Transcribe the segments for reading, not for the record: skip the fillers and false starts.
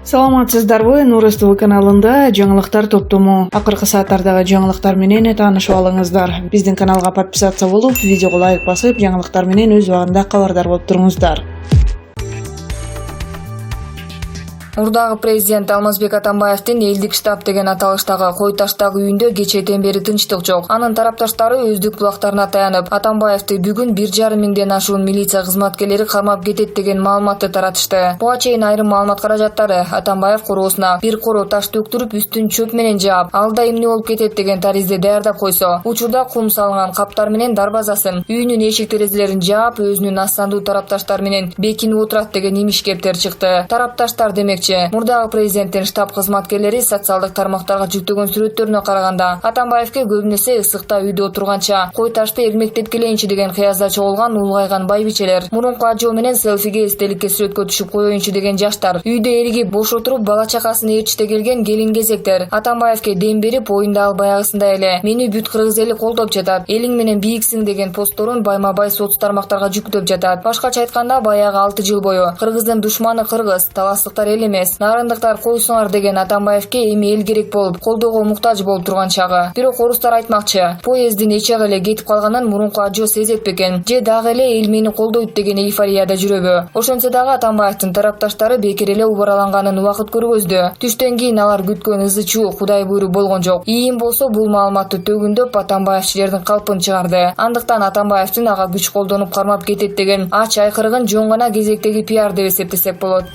Саламатсыздарбы? Нурс ТВ каналында жаңылыктар топтому. Акыркы сааттардагы жаңылыктар менен таанышып алыңыздар. Биздин каналга подписаться болуп, видеого лайк басып, жаңылыктар менен өз убагында кабардар болуп туруңуздар. Мурдагы президент Алмазбек Атамбаевдин элдик штаб деген аталыштагы Кой таштагы үйүндө кечээден бери тынчтык жок. Анын тарапташтары өздүк булактарына таянып, Атамбаевди бүгүн 1,5 миңден ашуун милиция кызматкерлери кармап кетет деген маалыматты таратышты. Буга чейин айрым маалымат каражаттары Атамбаев короосуна бир коро таш төктүрүп, үстүн чөп менен жаап, алда эмне болуп кетет деген таризде даярдап койсо, учурда кум салынган каптар менен дарбазасын, үйүнүн эшик терезелерин жаап, өзүнүн астандуу тарапташтар менен бекинип отурат деген имиш кептер чыкты. Тарапташтар демекчи, мурдагы президенттин штаб кызматкерлери социалдык тармактарга жүктөгөн сүрөттөрүнө караганда Атамбаевге көбүнесе ысыкта үйдө отурганча кой ташты эрмектеткилейинчи деген кыязда чогулган улгайган байбичелер, мурунку ажоо менен селфиге эстеликке сүрөткө түшүп коеюнчу деген жаштар, үйдө эригип бош отуруп бала чакасын ээрчите келген келин-кезектер Атамбаевге дем берип, оюнда ал баягысындай эле мени бүт кыргыз эли колдоп жатат, элиң менен бийиксиң деген постторун байма-бай соц тармактарга жүктөп жатат. Башкача айтканда, баягы 6 жыл бою кыргыздын душманы кыргыз, таластыктар эл эмес, нарындыктар койсуңар деген Атамбаевге эми эл керек болуп, колдоого муктаж болуп турган чагы. Бирок орустар айтмакчы, поездин эчек эле кетип калганын мурунку ажоо сезет бекен, же дагы эле эл мени колдойт деген эйфорияда жүрөбү. Ошентсе дагы Атамбаевдин тарапташтары бекер эле убараланганын убакыт көргөздү. Түштөн кийин алар күткөн ызы чуу Кудай буйрук болгон жок. ИИМ болсо бул маалыматты төгүндөп Атамбаев жердин калпын чыгарды. Андыктан Атамбаевдин ага күч колдонуп кармап кетет деген ач айкырыгын жөн гана кезектеги пиар деп эсептесек болот.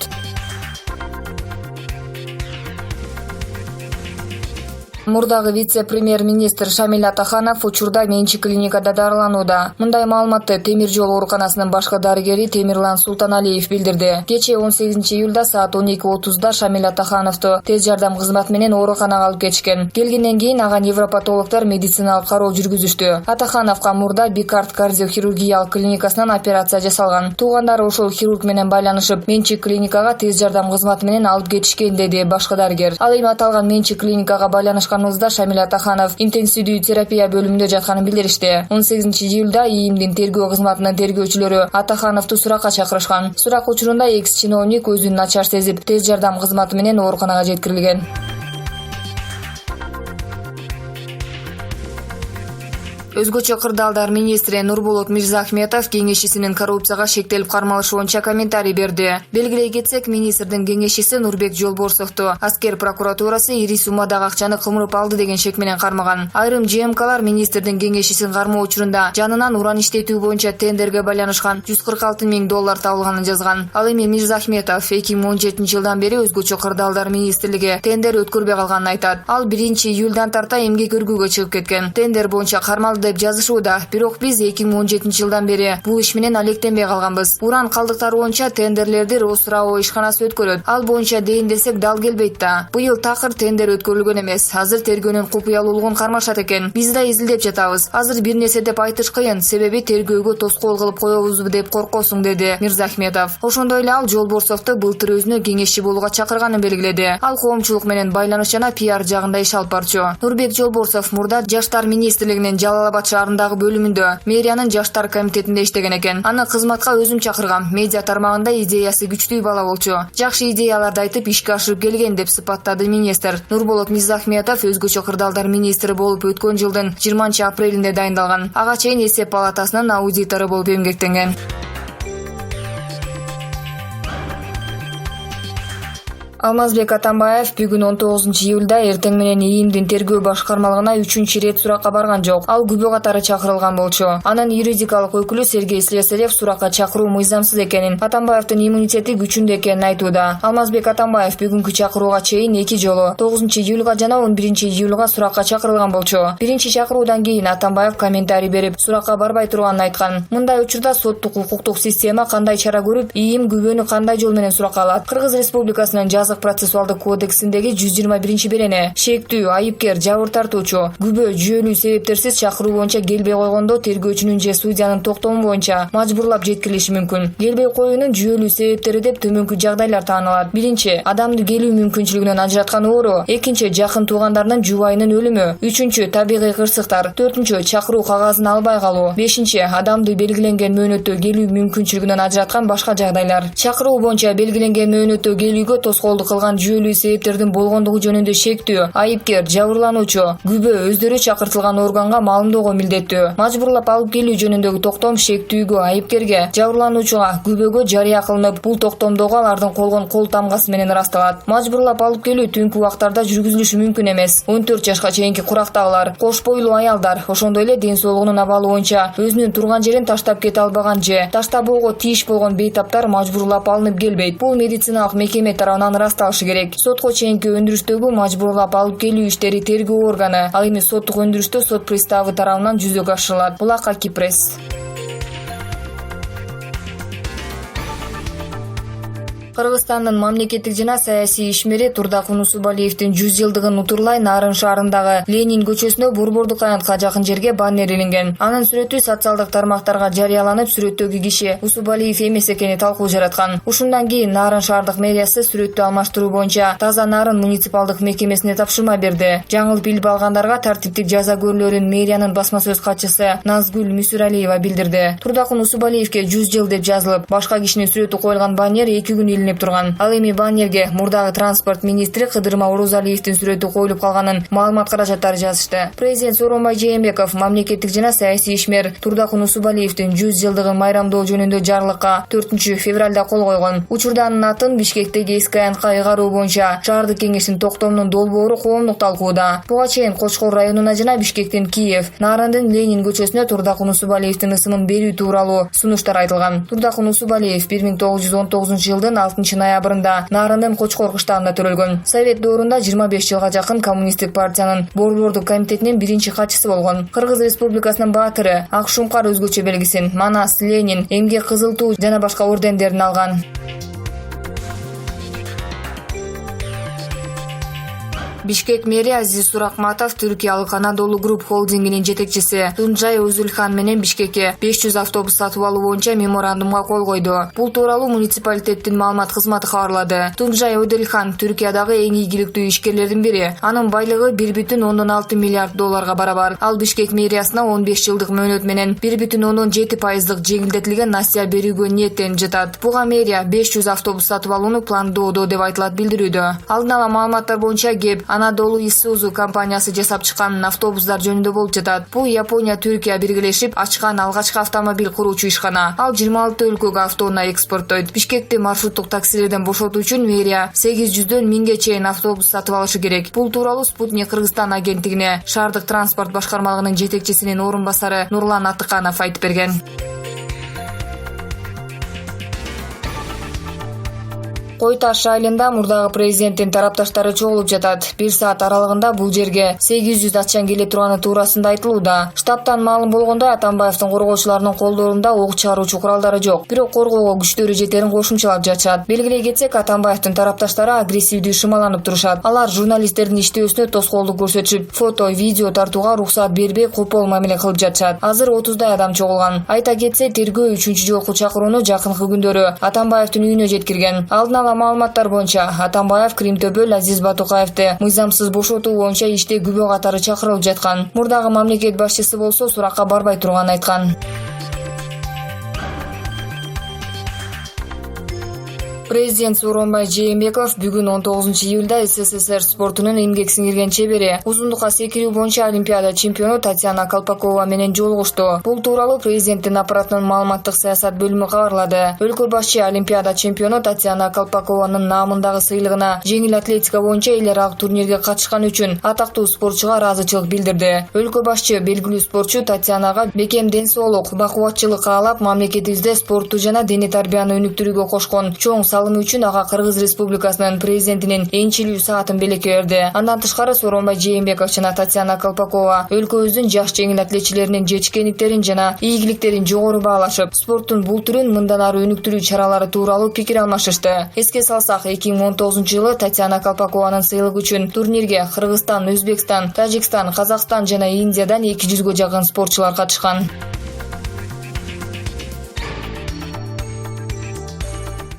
Мурдагы вице-премьер-министр Шамиль Атаханов учурда менчик клиникада дарыланууда. Мындай маалыматты Темир жол ооруканасынын башкы дарыгери Темирлан Султаналиев билдирди. Кечээ 18 июлда саат 12:30да Шамиль Атахановду тез жардам кызматы менен ооруканага алып кетишкен. Келгенден кийин ага невропатологдор медициналык кароо жүргүзүштү. Атахановго мурда Бикарт кардиохирургиялык клиникасынан операция жасалган. Туугандары ошол хирург менен байланышып, менчик клиникага тез жардам кызматы менен алып кетишкен, деди башкы дарыгер. Ал эми аталган менчик клиникага байланышкан Шамиль Атаханов интенсивдүү терапия бөлүмүндө жатканын билдиришти. 18 июлда ИИМдин тергөө кызматынын тергөөчүлөрү Атахановду суракка чакырышкан. Сурак учурунда экс-чиновник өзүн начар сезип, тез жардам кызматы менен ооруканага жеткирилген. Өзгөчө кырдаалдар министри Нурболот Мирзахметов кеңешчисинин коррупцияга шектелип кармалышы боюнча комментарий берди. Белгилей кетсек, министрдин кеңешчиси Нурбек Жолборсовду аскер прокуратурасы ири суммадагы акчаны кымырып алды деген шек менен кармаган. Айрым ЖМКлар министрдин кеңешчисин кармоо учурунда жанынан уран иштетүү боюнча тендерге байланышкан $146 миң табылганын жазган. Ал эми Мирзахметов 2017 жылдан бери өзгөчө кырдаалдар министрлиги тендер өткөрбөй калганын айтат. Ал 1 июлдан тарта эмгек өргүүгө чыгып кеткен. Тендер боюнча кармалды деп жазышууда. Бирок биз 2017 жылдан бери бул иш менен алектенбей калганбыз. Уран калдыктары боюнча тендерлерди Росрао ишканасы өткөрөт. Ал боюнча дейин десек дал келбейт да. Быйыл такыр тендер өткөрүлгөн эмес. Азыр тергөөнүн купуялуулугун кармашат экен. Биз да изилдеп жатабыз. Азыр бир нерсе деп айтыш кыйын, себеби тергөөгө тоскоол кылып коебузбу деп коркосуң, деди Мирзахметов. Ошондой эле ал Жолборсовду былтыр өзүнө кеңешчи болууга чакырганын белгиледи. Ал коомчулук менен байланыш жана пиар жагында иш алып барчу. Нурбек Жолборсов мурда Жаштар министрлигинин Жалал-Абад шаарындагы бөлүмүндө мэриянын жаштар комитетинде иштеген экен. Аны кызматка өзүм чакыргам. Медиа тармагында идеясы күчтүү бала болчу. Жакшы идеяларды айтып ишке ашырып келген деп сыпаттады министр. Нурболот Мирзахметов өзгөчө кырдаалдар министри болуп өткөн жылдын 20 апрелинде дайындалган. Ага чейин эсеп палатасынын аудитору болуп эмгектенген. Алмазбек Атамбаев бүгүн 19 июлда эртең менен ИИМдин тергөө башкармалыгына 3-чү рет суракка барган жок. Ал күбө катары чакырылган болчу. Анын юридикалык өкүлү Сергей Слесарев суракка чакыруу мыйзамсыз экенин, Атамбаевдин иммунитети күчүндө экенин айтууда. Алмазбек Атамбаев бүгүнкү чакырууга чейин 2 жолу 9 июлга жана 11 июлга суракка чакырылган болчу. Биринчи чакыруудан кийин Атамбаев комментарий берип, суракка барбай турганын айткан. Мындай учурда соттук укуктук система кандай чара көрүп, ИИМ күбөнү кандай жол менен суракка алат? Кыргыз Республикасынын процессуалдык кодексиндеги 121-берене шектүү, айыпкер, жабыр тартуучу, күбө, жүйөлүү себептерсиз чакыруу боюнча келбей койгондо тергөөчүнүн же судьянын токтому боюнча мажбурлап жеткирилиши мүмкүн. Келбей коюунун жүйөлүү себептери деп төмөнкү жагдайлар таанылат. Биринчи, адамды келүү мүмкүнчүлүгүнөн ажыраткан оору. Экинчи, жакын туугандарынын жубайынын өлүмү. Үчүнчү, табигый кырсыктар. Төртүнчү, чакыруу кагазын албай калуу. Бешинчи, адамды белгиленген мөөнөттө келүү мүмкүнчүлүгүнөн ажыраткан башка жагдайлар. Чакыруу боюнча белгиленген мөөнөттө келүүгө тоскоолдук жолду кылган жүйөлүү себептердин болгондугу жөнүндө шектүү. Айыпкер, жабырлануучу, күбө өздөрү чакыртылган органга маалымдоого милдеттүү. Мажбурлап алып келүү жөнүндөгү токтом шектүүгө, айыпкерге, жабырлануучуга, күбөгө жарыя кылынып, бул токтомдогу алардын колгон кол тамгасы менен ырасталат. Мажбурлап алып келүү түнкү убактарда жүргүзүлүшү мүмкүн эмес. 14 жашка чейинки курактагылар, кош бойлуу аялдар, ошондой эле ден соолугунун абалы боюнча өзүнүн турган жерин таштап кете албаган же таштабоого тийиш болгон бейтаптар мажбурлап алынып келбейт. Бул медициналык мекеме тарабынан ырасталышы керек. Сотко чейинки өндүрүштөгү мажбурлап алып келүү иштери тергөө органы, ал эми соттук өндүрүштө сот приставы тарабынан жүзөгө ашырылат. Булак Акипресс. Кыргызстандын мамлекеттик жана саясий ишмери Турдакун Усубалиевдин 100 жылдыгын утурлай Нарын шаарындагы Ленин көчөсүнө Борбордук аянтка жакын жерге баннер илинген. Анын сүрөтү социалдык тармактарга жарыяланып, сүрөттөгү киши Усубалиев эмес экени талкуу жараткан. Ушундан кийин Нарын шаардык мэриясы сүрөттү алмаштыруу боюнча Таза Нарын муниципалдык мекемесине тапшырма берди. Жаңылып билип алгандарга тартиптик жаза көрүлөрүн мэриянын басма сөз катчысы Назгүл Мүсүралиева билдирди. Турдакун Усубалиевге 100 жыл деп жазылып, башка кишинин сүрөтү коюлган баннер 2 күн турган. Ал эми баннерге мурдагы транспорт министри Кыдырма Орозалиевдин сүрөтү коюлуп калганын маалымат каражаттары жазышты. Президент Сооронбай Жээнбеков мамлекеттик жана саясий ишмер Турдакун Усубалиевдин 100 жылдыгын майрамдоо жөнүндө жарлыкка 4-февралда кол койгон. Учурда анын атын Бишкектеги эски аянтка ыйгаруу боюнча шаардык кеңештин токтомунун долбоору коомдук талкууда. Буга чейин Кочкор районуна жана Бишкектин Киев, Нарындын Ленин көчөсүнө Турдакун Усубалиевдин ысымын берүү тууралуу сунуштар айтылган. Турдакун Усубалиев 1919-жылдын 6-ноябрында Нарындын Кочкор кыштагында төрөлгөн. Совет доорунда 25 жылга жакын коммунисттик партиянын борбордук комитетинин биринчи катчысы болгон. Кыргыз Республикасынын баатыры, Ак Шумкар өзгөчө белгисин, Манас, Ленин, Эмгек Кызыл Туу жана башка ордендерин алган. Бишкек мэри Азиз Суракматов түркиялык Анадолу Груп холдингинин жетекчиси Тунжай Өзүлхан менен Бишкекке 500 автобус сатып алуу боюнча меморандумга кол койду. Бул тууралуу муниципалитеттин маалымат кызматы кабарлады. Тунжай Өзүлхан Түркиядагы эң ийгиликтүү ишкерлердин бири. Анын байлыгы 1,6 миллиард долларга барабар. Ал Бишкек мэриясына 15 жылдык мөөнөт менен 1,7% жеңилдетилген насыя берүүгө ниеттенип жатат. Буга мэрия 500 автобус сатып алууну пландоодо деп айтылат билдирүүдө. Алдын ала маалыматтар боюнча кеп Анадолу Исузу компаниясы жасап чыккан автобустар жөнүндө болуп жатат. Бул Япония, Түркия биргелешип ачкан алгачкы автомобиль куруучу ишкана. Ал 26 өлкөгө автоунаа экспорттойт. Бишкекти маршруттук таксилерден бошотуу үчүн мэрия 800дөн 1000ге чейин автобус сатып алышы керек. Бул тууралуу Спутник Кыргызстан агенттигине шаардык транспорт башкармалыгынын жетекчисинин орун басары Нурлан Атыканов айтып берген. Кой Таш айылында мурдагы президенттин тарапташтары чогулуп жатат. 1 саат аралыгында бул жерге 800 атчан келе турганы туурасында айтылууда. Штабтан маалым болгондой, Атамбаевдин коргоочуларынын колдорунда ок чыгаруучу куралдары жок. Бирок коргоого күчтөрү жетерин кошумчалап жатышат. Белгилей кетсек, Атамбаевдин тарапташтары агрессивдүү шымаланып турушат. Алар журналисттердин иштөөсүнө тоскоолдук көрсөтүп, фото, видео тартууга уруксат бербей копол мамиле кылып жатышат. Азыр 30дай адам чогулган. Айта кетсе, тергөө 3-чү жолку чакырууну жакынкы күндөрү Атамбаевдин үйүнө жеткирген. Алдын ала маалыматтар боюнча Атамбаев Кримтөбөл Азиз Батукаевди мыйзамсыз бошотуу боюнча иште күбө катары чакырылып жаткан. Мурдагы мамлекет башчысы болсо суракка барбай турганын айткан. Президент Сооронбай Жээнбеков бүгүн 19-июлда СССР спортунун эмгек сиңирген чебери, узундукка секирүү боюнча Олимпиада чемпиону Татьяна Колпакова менен жолугушту. Бул тууралуу президенттин аппаратынын маалыматтык саясат бөлүмү кабарлады. Өлкө башчы Олимпиада чемпиону Татьяна Колпакованын наамындагы сыйлыгына жеңил атлетика боюнча эл аралык турнирге катышкан үчүн атактуу спортчуга ыраазычылык билдирди. Өлкө башчы белгилүү спортчу Татьянага бекем ден соолук, бакубатчылык каалап, мамлекетибизде спортту жана дене тарбияны өнүктүрүүгө кошкон чоң салымы үчүн ага Кыргыз Республикасынын президентинин энчилүү саатын белекке берди. Андан тышкары Сооронбай Жээнбеков жана Татьяна Колпакова өлкөбүздүн жаш жеңил атлетчилеринин жетишкендиктерин жана ийгиликтерин жогору баалашып, спорттун бул түрүн мындан ары өнүктүрүү чаралары тууралуу пикир алмашышты. Эске салсак, 2019-жылы Татьяна Колпакованын сыйлыгы үчүн турнирге Кыргызстан, Өзбекстан, Тажикстан, Казакстан жана Индиядан 200га жакын спортчулар катышкан.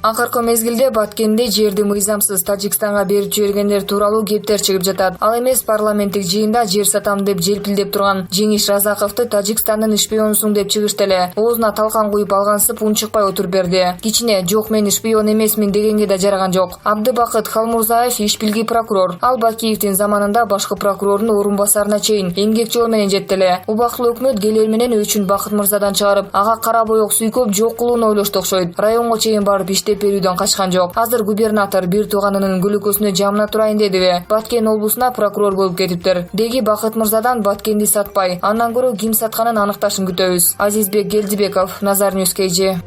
Акыркы мезгилде Баткенде жерди мыйзамсыз Тажикстанга берип жибергендер тууралуу кептер чыгып жатат. Ал эмес парламенттик жыйында жер сатам деп желпилдеп турган Жеңиш Разаковду Тажикстандын шпионсуң деп чыгышты эле. Оозуна талкан куюп алгансып унчукпай отуруп берди. Кичине жок мен шпион эмесмин дегенге да жараган жок. Абдыбакыт Халмурзаев ишбилги прокурор. Ал Бакиевдин заманында башкы прокурордун орун басарына чейин эмгек жол менен жетти эле. Убактылуу өкмөт келер менен өчүн Бакыт мырзадан чыгарып, ага кара боек сүйкөп жок кылууну ойлошту окшойт. Районго чейин барып иштеп берүүдөн качкан жок. Азыр губернатор бир тууганынын көлөкөсүнө жамына турайын дедиби. Баткен облусуна прокурор болуп кетиптир. Деги Бакыт мырзадан Баткенди сатпай, андан көрө ким сатканын аныкташын күтөбүз. Азизбек Гелдибеков, Назар Ньюс KG.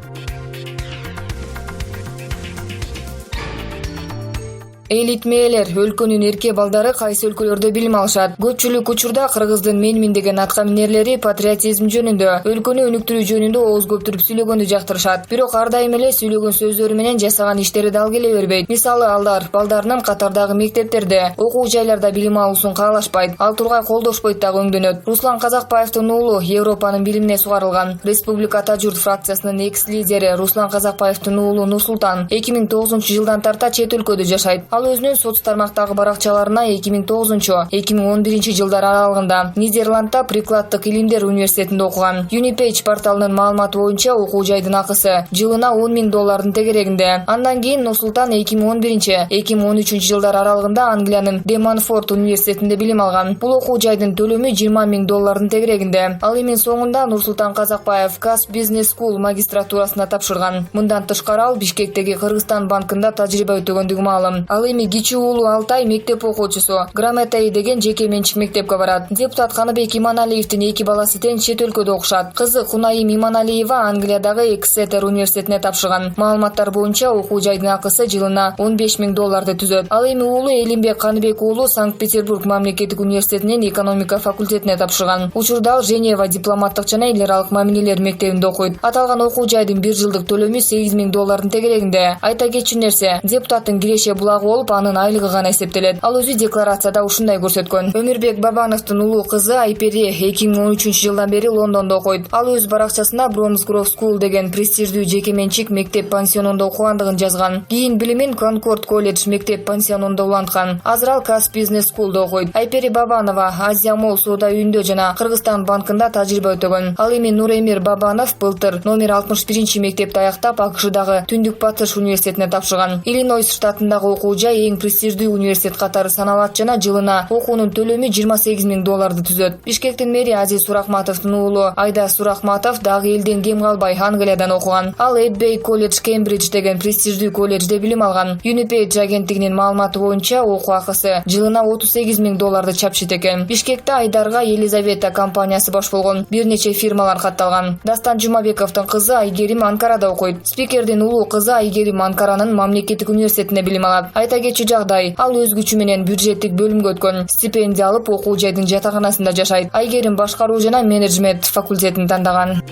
Элитмээлер өлкөнүн эрке балдары кайсы өлкөлөрдө билим алышат? Көпчүлүк учурда кыргыздын менмин деген атка минерлери патриотизм жөнүндө, өлкөнү өнүктүрүү жөнүндө ооз көптүрүп сүйлөгөндү жактырышат. Бирок ар дайым эле сүйлөгөн сөздөрү менен жасаган иштери дал келе бербейт. Мисалы, алар балдарынын катардагы мектептерде, окуу жайларда билим алуусун каалашпайт. Ал тургай колдошпойт дагы өңдөнөт. Руслан Казакбаевдин уулу Европанын билимине сугарылган. Республика Ата журт фракциясынын экс-лидери Руслан Казакбаевдин уулу Нурсултан 2009-жылдан тарта чет өлкөдө жашайт. Ал өзүнүн соц тармактагы баракчаларына 2009-2011 жылдар аралыгында Нидерландда прикладдык илимдер университетинде окуган. Unipage порталынын маалыматы боюнча окуу жайдын акысы жылына $10,000 тегерегинде. Андан кийин Нурсултан 2011-2013 жылдар аралыгында Англиянын Де Монфорт университетинде билим алган. Бул окуу жайдын төлөмү $20,000 тегерегинде. Ал эми соңунда Нурсултан Казакбаев Кас Бизнес Скул магистратурасына тапшырган. Мындан тышкары ал Бишкектеги Кыргызстан банкында тажрыйба өтөгөндүгү маалым. Ал эми кичи уулу Алтай мектеп окуучусу Грамотей деген жеке менчик мектепке барат. Депутат Каныбек Иманалиевдин 2 баласы тең чет өлкөдө окушат. Кызы Кунаим Иманалиева Англиядагы Эксетер университетине тапшырган. Маалыматтар боюнча окуу жайдын акысы жылына $15,000 түзөт. Ал эми уулу Элимбек Каныбек уулу Санкт-Петербург мамлекеттик университетинин экономика факультетине тапшырган. Учурда ал Женева дипломаттык жана эл аралык мамилелер мектебинде окуйт. Аталган окуу жайдын 1 жылдык төлөмү $8,000 тегерегинде. Айта кетчү нерсе, депутаттын киреше булагы болуп, анын айлыгы гана эсептелет. Ал өзү декларацияда ушундай көрсөткөн. Өмүрбек Бабановдун улуу кызы Айпери 2013 жылдан бери Лондондо окуйт. Ал өз баракчасына Bromsgrove School деген престиждүү жеке менчик мектеп пансионунда окугандыгын жазган. Кийин билимин Concord колледж мектеп пансионунда уланткан. Азыр ал Кас Бизнес Скулда окуйт. Айпери Бабанова Азия Молл соода үйүндө жана Кыргызстан банкында тажрыйба өтөгөн. Ал эми Нуремир Бабанов былтыр номер 61 мектепти аяктап АКШдагы Түндүк Батыш университетине тапшырган. Иллинойс штатындагы окуу жай эң престиждүү университет катары саналат жана жылына окуунун төлөмү $28,000 түзөт. Бишкектин мэри Азиз Сурахматовдун уулу Айда Сурахматов дагы элден кем калбай Англиядан окуган. Ал Эдбей колледж Кембридж деген престиждүү колледжде билим алган. Unipage агенттигинин маалыматы боюнча окуу акысы жылына $38,000 чапчыт экен. Бишкекте Айдарга Елизавета компаниясы баш болгон. Бир нече фирмалар катталган. Дастан Жумабековдун кызы Айгерим Анкарада окуйт. Спикердин улуу кызы Айгерим Анкаранын мамлекеттик университетинде билим алат. Айта кетчү жагдай, ал өз күчү менен бюджеттик бөлүмгө өткөн. Стипендия алып окуу жайдын жатаканасында жашайт. Айгерим башкаруу жана менеджмент факультетин тандаган.